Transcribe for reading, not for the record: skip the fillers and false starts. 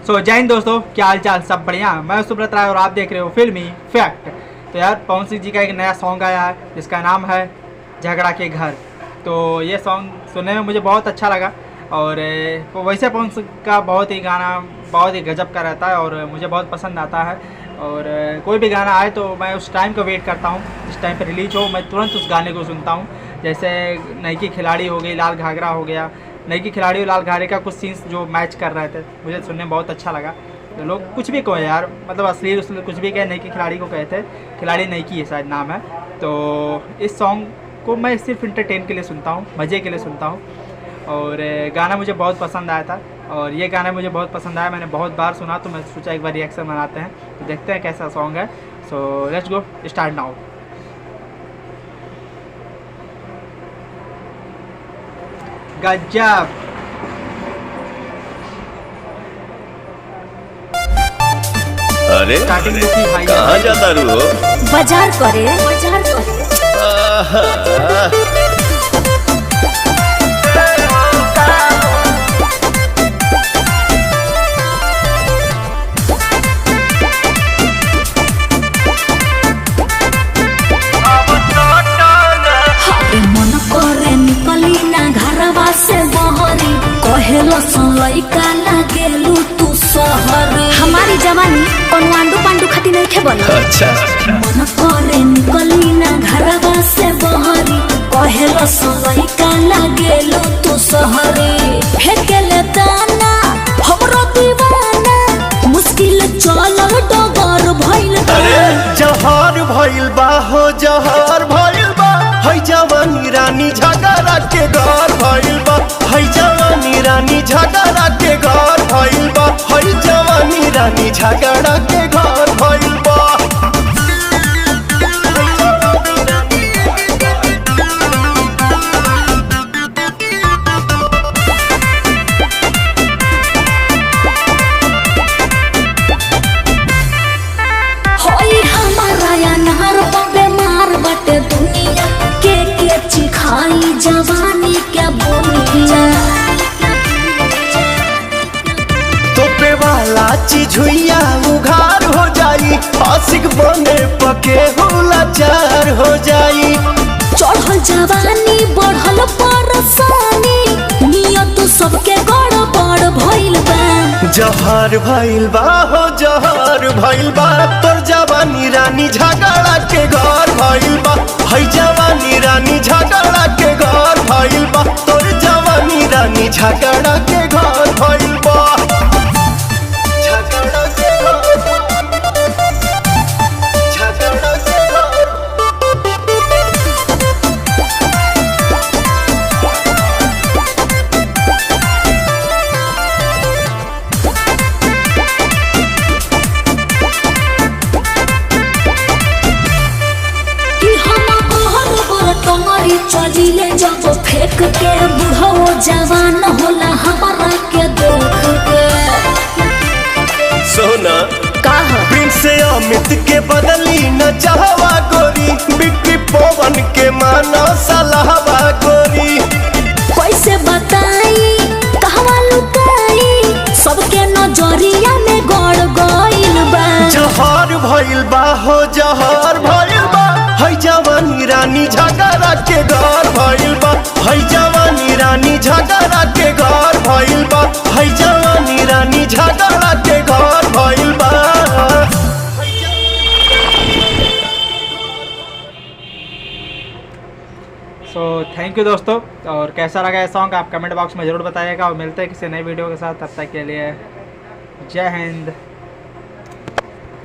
सो जय हिंद दोस्तों, क्या हाल चाल, सब बढ़िया। मैं सुब्रत राय और आप देख रहे हो फिल्मी फैक्ट। तो यार पवन सिंह जी का एक नया सॉन्ग आया है जिसका नाम है झगड़ा के घर। तो ये सॉन्ग सुनने में मुझे बहुत अच्छा लगा और वैसे पवन सिंह का बहुत ही गाना बहुत ही गजब का रहता है और मुझे बहुत पसंद आता है। और कोई भी गाना आए तो मैं उस टाइम का वेट करता हूँ, जिस टाइम पर रिलीज हो मैं तुरंत उस गाने को सुनता हूँ। जैसे नई की खिलाड़ी हो गई, लाल घाघरा हो गया। नई की खिलाड़ी और लाल घाघरे का कुछ सीन्स जो मैच कर रहे थे मुझे सुनने में बहुत अच्छा लगा। तो लोग कुछ भी कहो यार, मतलब असली उसने कुछ भी कहे, नई की खिलाड़ी को कहे थे, खिलाड़ी नई की है शायद नाम है। तो इस सॉन्ग को मैं सिर्फ इंटरटेन के लिए सुनता हूँ, मज़े के लिए सुनता हूँ और गाना मुझे बहुत पसंद आया था। और ये गाना मुझे बहुत पसंद आया, मैंने बहुत बार सुना तो मैं सोचा एक बार रिएक्शन बनाते हैं, तो देखते हैं कैसा सॉन्ग है। सो लेट्स गो स्टार्ट नाउ। गजब। अरे कहाँ जाता रू हो? बाजार करे मन करे निकली ना घरवा से बहरी, कहेलो सुनलई का लागेलू तू शहर। हमारी जवानी कोनो आंडू पांडू खाती नहीं खे बन। अच्छा मन करे निकली ना घरवा से बहरी, कहेलो सुनलई का लागेलू तू शहरी। फेकेले दाना हमरो दीवाना, मुश्किल चलल डगर भइल बा। जहर भइल बा हो, जहर भइल बा। है जवानी रानी झगड़ा के घर भइल बा। है जवानी रानी झगड़ा के घर भइल बा। है जवानी रानी झगड़ा के घर भइल बा। होई हमारा या नहर पे मार बटे दुनिया के चिखाई जवानी के बोनिया। तोपे वाला चीज हुइया उघार हो जाई, आशिक बने पके हुलाचार हो जाई। चढ़ल जवानी बढ़ल परसानी, नियत सबके गड़बड़ भइल बा। जहर भइल बा हो, जहर भइल बा। तोर जवानी रानी झगड़ा के घर भइल बा। है जवानी रानी झगड़ा के घर भइल बा। तोर जवानी रानी झगड़ा के घर भइल बा। झगड़ा के घर, झगड़ा के घर। कि हम कहर बर टंगरी चलिले जब फेंक के, बुढ़ो जवान होला हमारा के देख के। सोना प्रिंस से अमित के बदली न चाहवा गोरी, बिक्की पवन के मानो सलाहवा गोरी। कैसे बताई कहवा लुकाई, सबके नजरिया में गड़ गइल बा। जहर भइल बा हो, जहर भइल बा। है जवानी रानी झगड़ा के घर भइल बा। है जवानी रानी झगड़ा के घर भइल बा। है जवानी रानी झगड़ा के घर भइल बा। सो थैंक यू दोस्तों। और कैसा लगा ये सॉन्ग आप कमेंट बॉक्स में ज़रूर बताइएगा और मिलते हैं किसी नई वीडियो के साथ। तब तक के लिए जय हिंद।